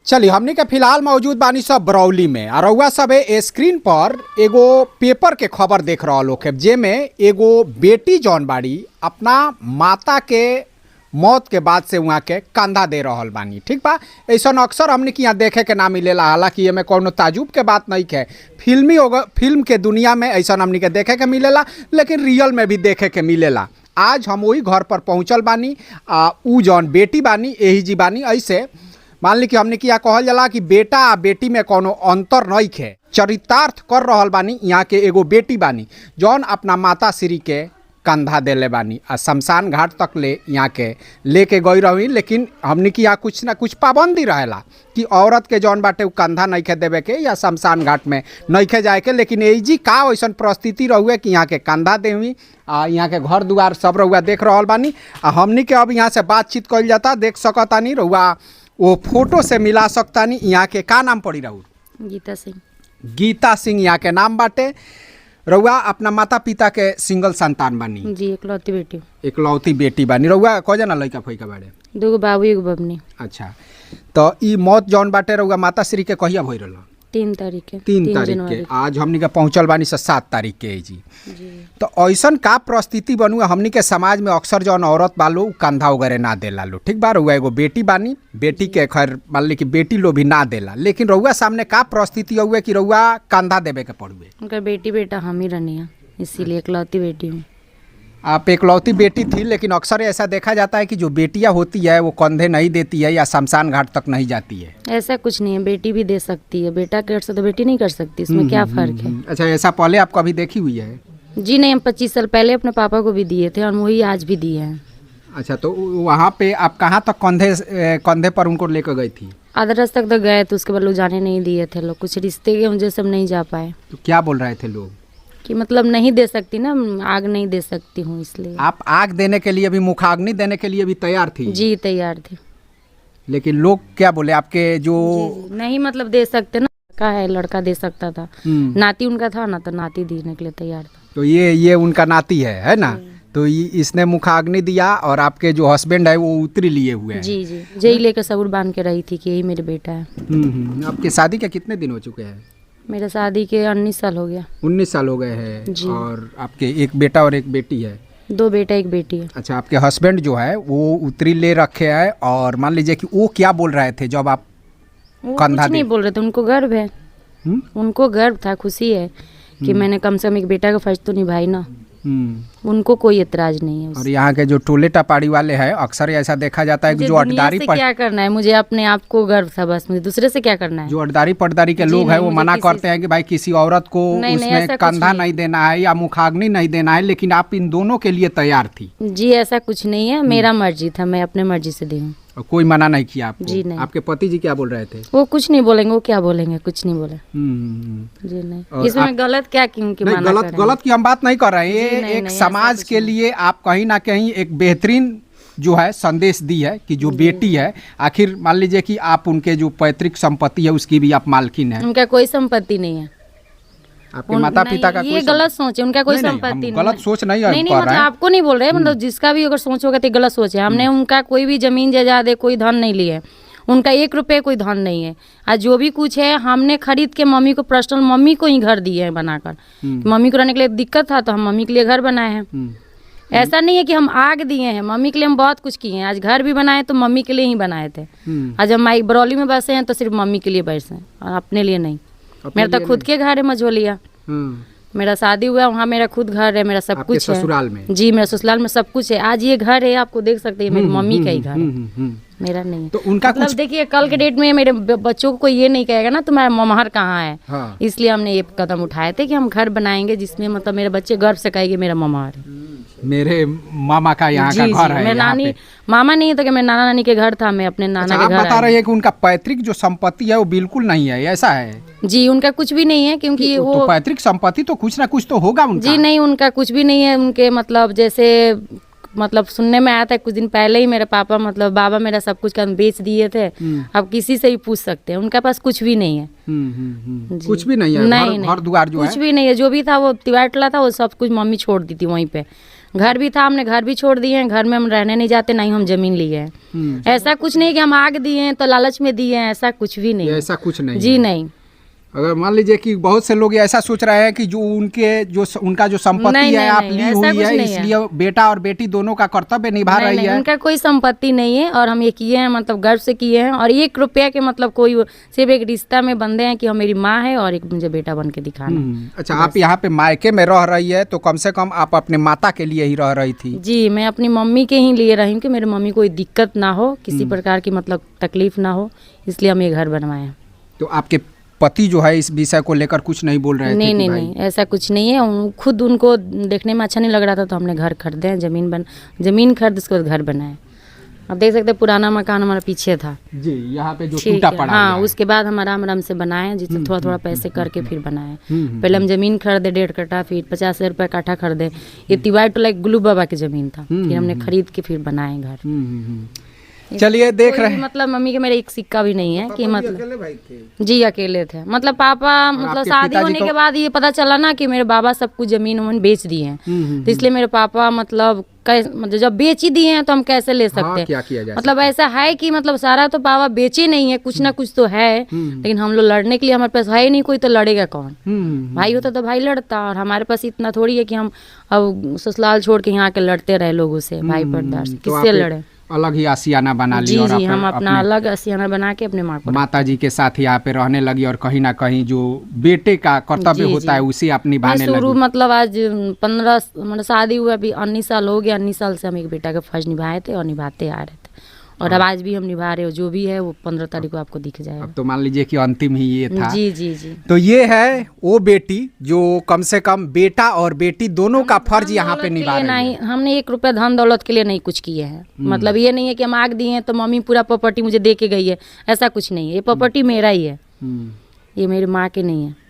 चलिए हमनी के फिलहाल मौजूद बानी सब बरौली में और रउआ सब स्क्रीन पर एगो पेपर के खबर देख रहा लोग है जेमे एगो बेटी जौन बाड़ी अपना माता के मौत के बाद से वहाँ के कंधा दे रहल बानी। ठीक बा, ऐसा अक्सर हमने के यहाँ देखे के ना मिलेला। हालांकि ये में कोनो ताजुब के बात नहीं है, फिल्म के दुनिया में ऐसा हमने के देखे के मिलेला, लेकिन रियल में भी देखे के मिलेला। आज हम वही घर पर पहुँचल बानी। उ जौन बेटी बानी यही जी बानी। ऐसे मान ली कि हमने किया कहल जाला कि बेटा आ बेटी में कोनो अंतर नहीं है, चरितार्थ कर रहल बानी। यहाँ के एगो बेटी बानी जौन अपना माता श्री के कंधा देले बानी आ शमशान घाट तक ले यहाँ के लेके गई रही। लेकिन हमने की यहाँ कुछ ना कुछ पाबंदी रहेला कि औरत के जौन बाटे उ कंधा नहीं खे देवे के या शमशान घाट में नहीं खे जाए के। लेकिन यही जी का वैसा परिस्थिति रहुए कि यहाँ के कंधा देवी यहाँ के घर दुआर सब रहुआ देख रहल बानी। हमने के अब यहाँ से बातचीत कल जाता, देख सकतानी रहुआ वो फोटो से मिला सकतानी। यहाँ के का नाम पड़ी रहू? गीता सिंह। गीता सिंह यहाँ के नाम बाटे। रउआ अपना माता पिता के सिंगल संतान बानी? जी, इकलौती बेटी। इकलौती बेटी बानी। रउआ को जना लइका फइका बाड़े? 2 बाबू 1 बबनी। अच्छा, तो ई मौत जौन बाटे रउआ माता श्री के कहिया भइल रहल? 3 तारीख के। 3 तारीख के। आज हमनी के पहुंचल बानी 7 तारीख के जी। तो ऐसन का परिस्थिति बनू हमनी के समाज में अक्सर जौन औरत बालो कंधा वगैरह ना देला लो। ठीक बा, रउआ एगो बेटी बानी, बेटी के खैर मान ली कि बेटी लो भी ना देला, लेकिन रउआ सामने का परिस्थिति हुए कि रउआ कंधा देवे के पड़ुए? उनका बेटी बेटा हम ही रहनी है, इसीलिए इकलौती बेटी हूँ। आप इकलौती बेटी थी, लेकिन अक्सर ऐसा देखा जाता है कि जो बेटियां होती है वो कंधे नहीं देती है या शमशान घाट तक नहीं जाती है। ऐसा कुछ नहीं है, बेटी भी दे सकती है। बेटा कर सकते तो बेटी नहीं कर सकती, इसमें क्या फर्क है? अच्छा, ऐसा पहले आप कभी देखी हुई है? जी नहीं, हम 25 साल पहले अपने पापा को भी दिए थे और वही आज भी दिए हैं। अच्छा, तो वहाँ पे आप कहाँ तक कंधे पर उनको लेकर गई थी? आधा रास्ता तक तो गए तो उसके बाद लोग जाने नहीं दिए थे। लोग कुछ रिश्ते के वजह से हम नहीं जा पाए। तो क्या बोल रहे थे लोग? कि मतलब नहीं दे सकती ना, आग नहीं दे सकती हूँ इसलिए। आप आग देने के लिए भी, मुखाग्नि देने के लिए भी तैयार थी? जी तैयार थी। लेकिन लोग क्या बोले आपके जो जी, नहीं मतलब दे सकते ना, का है लड़का दे सकता था। नाती उनका था ना, तो नाती देने के लिए तैयार था। तो ये उनका नाती है ना? तो इसने मुखाग्नि दिया और आपके जो हस्बैंड है वो उतरी लिए हुए हैं? जी जी, यही लेकर सबूर बांध के रही थी कि यही मेरे बेटा है। आपकी शादी के कितने दिन हो चुके हैं? मेरा शादी के 19 साल हो गया। 19 साल हो गए हैं। और आपके एक बेटा और एक बेटी है? 2 बेटा 1 बेटी है। अच्छा, आपके हस्बैंड जो है वो उतरी ले रखे हैं और मान लीजिए कि वो क्या बोल रहे थे जब आप कंधा नहीं बोल रहे थे? उनको गर्व है। उनको गर्व था, खुशी है कि मैंने कम से कम एक बेटा का फर्ज तो निभाई ना। उनको कोई एतराज नहीं है। और यहाँ के जो टोले टपाड़ी वाले हैं अक्सर ऐसा देखा जाता है कि जो अटदारी क्या करना है, मुझे अपने आप को गर्व था बस, मुझे दूसरे से क्या करना है। जो अटदारी पटदारी के लोग हैं वो मना करते हैं कि भाई किसी औरत को उसमें कंधा नहीं देना है या मुखाग्नि नहीं देना है, लेकिन आप इन दोनों के लिए तैयार थी? जी ऐसा कुछ नहीं है, मेरा मर्जी था, मैं अपने मर्जी से दी हूँ। कोई मना नहीं किया आपको? जी नहीं। आपके पति जी क्या बोल रहे थे? वो कुछ नहीं बोलेंगे। वो क्या बोलेंगे? कुछ नहीं बोले। जी नहीं, इसमें गलत क्या क्योंकि गलत की हम बात नहीं कर रहे हैं। ये एक समाज के लिए आप कहीं ना कहीं एक बेहतरीन जो है संदेश दी है कि जो बेटी है, आखिर मान लीजिए कि आप उनके जो पैतृक संपत्ति है उसकी भी आप मालकिन है। उनका कोई संपत्ति नहीं है। आपके माता पिता का ये गलत सोच है, उनका कोई संपत्ति नहीं। गलत सोच नहीं है। नहीं मतलब आपको नहीं बोल रहे, मतलब जिसका भी अगर सोच होगा तो गलत सोच है। हमने उनका कोई भी जमीन जायदाद है, कोई धन नहीं लिए, उनका 1 रुपये कोई धन नहीं है। आज जो भी कुछ है हमने खरीद के मम्मी को, पर्सनल मम्मी को ही घर दिए है बनाकर। मम्मी को रहने के लिए दिक्कत था तो हम मम्मी के लिए घर बनाए हैं। ऐसा नहीं है कि हम आग दिए हैं, मम्मी के लिए हम बहुत कुछ किए हैं। आज घर भी बनाए तो मम्मी के लिए ही बनाए थे। आज हम बरौली में बसे हैं तो सिर्फ मम्मी के लिए बसे हैं और अपने लिए नहीं। मेरा तो खुद के घर है मझोलिया। मेरा शादी हुआ वहाँ, मेरा खुद घर है, मेरा सब कुछ है। ससुराल में? जी, मेरा ससुराल में सब कुछ है। आज ये घर है, आपको देख सकते हैं, मेरी मम्मी का ही घर है, मेरा नहीं है। तो उनका मतलब देखिए कल के डेट में मेरे बच्चों को कोई ये नहीं कहेगा ना तुम्हारा ममहर कहाँ है। हाँ। इसलिए हमने ये कदम उठाए थे कि हम घर बनाएंगे जिसमें मतलब मेरे बच्चे गर्व से कहेंगे मेरा ममहर है, मेरे मामा का यहाँ का घर है। मेरे नानी मामा नहीं था कि मेरे नाना नानी के घर था, मैं अपने नाना के घर। आप बता रहे हैं कि उनका पैतृक जो संपत्ति है वो बिल्कुल नहीं है, ऐसा है? जी उनका कुछ भी नहीं है क्योंकि वो तो पैतृक संपत्ति तो कुछ ना कुछ तो होगा उनका। जी नहीं, उनका कुछ भी नहीं है। उनके मतलब जैसे मतलब सुनने में आया था कुछ दिन पहले ही मेरे पापा मतलब बाबा मेरा सब कुछ बेच दिए थे। अब किसी से भी पूछ सकते हैं, उनके पास कुछ भी नहीं है। कुछ भी नहीं है? नहीं, घर द्वार जो कुछ भी नहीं है। जो भी था वो तिवाटला था, वो सब कुछ मम्मी छोड़ दी थी वहीं पे। घर भी था, हमने घर भी छोड़ दिए हैं, घर में हम रहने नहीं जाते, नहीं हम जमीन लिए हैं। ऐसा कुछ नहीं कि हम आग दिए हैं तो लालच में दिए हैं, ऐसा कुछ भी नहीं। ऐसा कुछ नहीं जी नहीं। अगर मान लीजिए कि बहुत से लोग ऐसा सोच रहे हैं कि जो उनका जो संपत्ति नहीं, है नहीं, आप नहीं, ली ऐसा हुई कुछ है, नहीं है। इसलिए बेटा और बेटी दोनों का कर्तव्य निभा नहीं, रही नहीं, है। उनका कोई संपत्ति नहीं है और हम ये किए हैं, मतलब गर्व से किए हैं। और 1 रुपया के मतलब कोई सिर्फ एक रिश्ता में बंधे हैं कि हम मेरी माँ है और एक मुझे बेटा बन के दिखाना। अच्छा, आप यहाँ पे मायके में रह रही है तो कम से कम आप अपने माता के लिए ही रह रही थी। जी, मैं अपनी मम्मी के ही लिए रही हूँ कि मेरी मम्मी कोई दिक्कत ना हो, किसी प्रकार की मतलब तकलीफ ना हो, इसलिए हम ये घर बनवाए हैं। तो आपके पति जो है इस विषय को लेकर कुछ नहीं बोल रहे थे? नहीं कि नहीं भाई? नहीं, ऐसा कुछ नहीं है। खुद उनको देखने में अच्छा नहीं लग रहा था तो हमने घर खरीदे हैं, जमीन खरीद उसके बाद घर बनाए। आप देख सकते हैं पुराना मकान हमारा पीछे था जी, यहाँ पे जो ठीक टूटा है, पड़ा हाँ, हुआ है। उसके बाद हम आराम आराम से बनाए, जिससे थोड़ा थोड़ा पैसे करके फिर बनाए। पहले हम जमीन खरीदे 1.5 कट्ठा, फिर 50,000 रुपये काठा खरीदे। ये तिवारी टोला एक गुल्लू बाबा की जमीन था, फिर हमने खरीद के फिर बनाए घर। चलिए देख कोई रहे हैं। मतलब मम्मी के मेरे एक सिक्का भी नहीं है कि मतलब अकेले भाई थे? जी अकेले थे। मतलब पापा मतलब आपके शादी पिताजी होने को- के बाद ये पता चला ना कि मेरे बाबा सब कुछ जमीन उमन बेच दिए हैं, तो इसलिए मेरे पापा मतलब मतलब जब बेच ही दिए हैं तो हम कैसे ले सकते हाँ, हैं। क्या किया जाए? मतलब ऐसा है कि मतलब सारा तो पापा बेचे नहीं है, कुछ ना कुछ तो है, लेकिन हम लोग लड़ने के लिए हमारे पास है ही नहीं कोई, तो लड़ेगा कौन? भाई होता तो भाई लड़ता, और हमारे पास इतना थोड़ी है कि हम अब ससुराल छोड़ के यहाँ के लड़ते रहे लोगों से, भाई पर्दार से, तो किससे आपने लड़े? अलग ही आशियाना बना ली जी और जी, हम अपने अपना अलग आशियाना बना के अपने माँ को माता जी के साथ यहाँ पे रहने लगी और कहीं ना कहीं जो बेटे का कर्तव्य जी, होता है जी। उसे आप मैं निभाने शुरू लगी। मतलब आज 15 मतलब शादी हुआ अभी 19 साल हो गया, 19 साल से हम एक बेटा का फर्ज निभाए थे और निभाते आ रहे थे, और अब आज भी हम निभा रहे हो। जो भी है वो 15 तारीख को आपको दिख जाएगा। अब तो मान लीजिए कि अंतिम ही ये था। जी जी जी। तो ये है वो बेटी जो कम से कम बेटा और बेटी दोनों का फर्ज यहाँ पे निभा रही है। नहीं, हमने 1 रुपया धन दौलत के लिए नहीं कुछ किए हैं। मतलब ये नहीं है कि हम आग दिए हैं तो मम्मी पूरा प्रॉपर्टी मुझे दे के गई है, ऐसा कुछ नहीं है। ये प्रॉपर्टी मेरा ही है, ये मेरी माँ की नहीं है।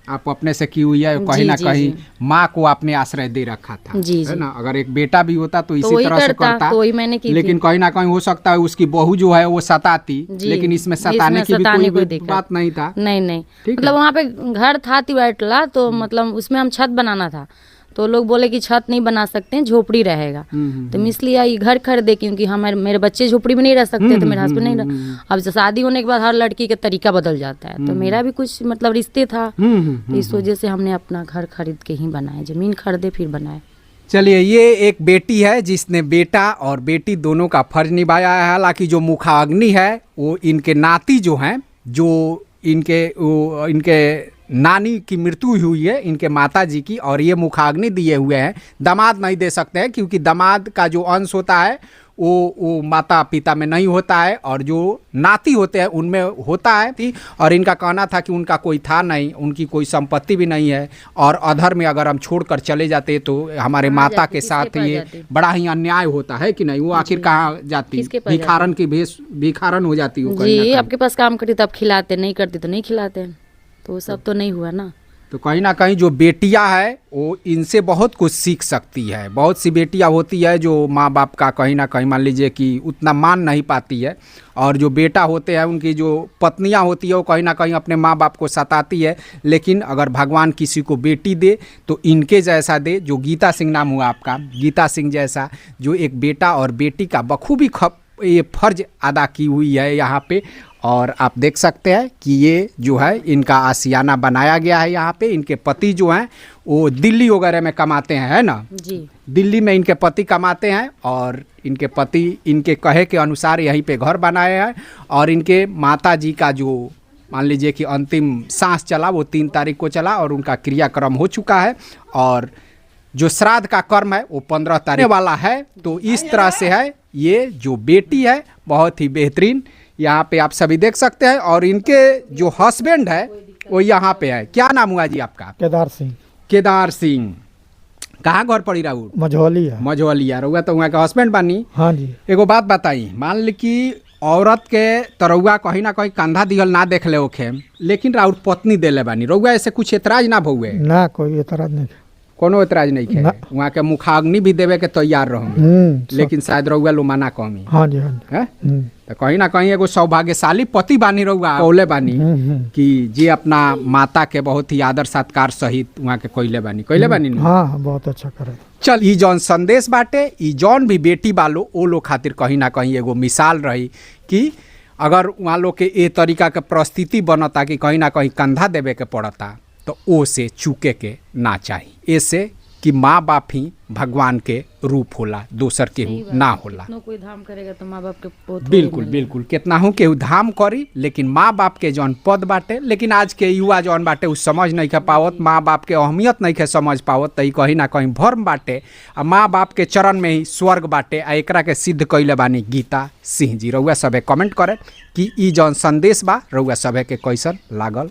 आप अपने से की हुई है, कहीं जी, ना जी, कहीं जी। माँ को आपने आश्रय दे रखा था, जी, है जी। ना? अगर एक बेटा भी होता तो इसी वही तरह से करता, तो वही मैंने की लेकिन थी। कहीं ना कहीं हो सकता है उसकी बहू जो है वो सताती, जी, लेकिन इसमें इसमें सताने की भी सताने कोई कोई दिक्कत बात नहीं था। नहीं नहीं, ठीक मतलब वहाँ पे घर था तिवारी टोला, तो मतलब उसमें हम छत बनाना था, तो लोग बोले कि छत नहीं बना सकते हैं, झोपड़ी रहेगा। तो इसलिए ये घर खरीदे, क्योंकि हमारे मेरे बच्चे झोपड़ी में नहीं रह सकते, तो मेरे हस्बैंड नहीं रह। अब शादी होने के बाद हर लड़की का तरीका बदल जाता है, तो मेरा भी कुछ मतलब रिश्ते था, तो इस वजह से हमने अपना घर खरीद के ही बनाए, जमीन खरीदे फिर बनाए। चलिए, ये एक बेटी है जिसने बेटा और बेटी दोनों का फर्ज निभाया है। हालांकि जो मुखाग्नि है वो इनके नाती जो हैं, जो इनके नानी की मृत्यु हुई है, इनके माता जी की, और ये मुखाग्नि दिए हुए हैं। दामाद नहीं दे सकते हैं क्योंकि दामाद का जो अंश होता है वो माता पिता में नहीं होता है, और जो नाती होते हैं उनमें होता है। और इनका कहना था कि उनका कोई था नहीं, उनकी कोई संपत्ति भी नहीं है, और अधर में अगर हम छोड़कर चले जाते तो हमारे माता के साथ ये बड़ा ही अन्याय होता है कि नहीं। वो आखिर कहाँ जाती, भिखारन की भिखारन हो जाती हो। जी, आपके पास काम करती तो आप खिलाते, नहीं करती तो नहीं खिलाते, तो वो सब तो नहीं हुआ ना। तो कहीं ना कहीं जो बेटियां है वो इनसे बहुत कुछ सीख सकती है। बहुत सी बेटियां होती है जो माँ बाप का कहीं ना कहीं मान लीजिए कि उतना मान नहीं पाती है, और जो बेटा होते हैं उनकी जो पत्नियां होती है वो कहीं ना कहीं अपने माँ बाप को सताती है। लेकिन अगर भगवान किसी को बेटी दे तो इनके जैसा दे, जो गीता सिंह नाम हुआ आपका, गीता सिंह जैसा, जो एक बेटा और बेटी का बखूबी ये फर्ज अदा की हुई है यहाँ पे। और आप देख सकते हैं कि ये जो है इनका आशियाना बनाया गया है यहाँ पे। इनके पति जो हैं वो दिल्ली वगैरह में कमाते हैं, है ना जी, दिल्ली में इनके पति कमाते हैं, और इनके पति इनके कहे के अनुसार यहीं पे घर बनाए हैं। और इनके माता जी का जो मान लीजिए कि अंतिम सांस चला वो 3 तारीख को चला, और उनका क्रियाक्रम हो चुका है, और जो श्राद्ध का कर्म है वो 15 तारीख वाला है। तो इस तरह से है ये जो बेटी है, बहुत ही बेहतरीन यहाँ पे आप सभी देख सकते हैं। और इनके जो हस्बैंड है वो यहाँ पे है। क्या नाम हुआ जी आपका? केदार सिंह। केदार सिंह। कहाँ घर पड़ी रहू? मझौलिया। मझौलिया रहुआ तो वहाँ का हस्बैंड बानी। हाँ जी। एगो बात बताई, मान ली कि औरत के तरौआ कहीं ना कहीं कंधा दिहल ना देख ले ओखे, लेकिन राउर पत्नी देले बानी, रहुआ ऐसे कुछ एतराज ना भौए? ना, कोई एतराज नहीं। कोनो एतराज नहीं है। वहाँ के मुखाग्नि भी देवे के तैयार रहूँ, लेकिन शायद रहुआ लो मना कमी। हाँ जी, हाँ जी। है तो कहीं ना कहीं एगो सौभाग्यशाली पति बानी रहुआ, कौले बानी कि जे अपना माता के बहुत ही आदर सत्कार सहित वहाँ के कोयले बानी। कोयले बानी हाँ, बहुत अच्छा करे। चल ई जौन संदेश बाटे ई जौन भी बेटी बालो ओ लोग खातिर कहीं ना कहीं एगो मिसाल रही कि अगर वहाँ लोग के ए तरीका के परिस्थिति बनता कि कहीं ना कहीं कंधा देवे के पड़ता तो ओ से चूके के ना चाहिए। ऐसे कि माँ बाप ही भगवान के रूप होला, दोसर केहू ना होला। कोई धाम करेगा तो माँ बाप के पोत बिल्कुल बिल्कुल, कितना हूँ केहू धाम करी लेकिन माँ बाप के जौन पद बाटे, लेकिन आज के युवा जौन बाटे उ समझ नहीं के पावत, माँ बाप के अहमियत नहीं के समझ पावत। तो कहीं ना कहीं भर्म बाटे आ माँ बाप के चरण में ही स्वर्ग बाटे आ एकरा के सिद्ध कइले बानी गीता सिंह जी। रउआ सभे कमेंट करे कि ई जौन संदेश बा रउआ सभे के कैसन लागल।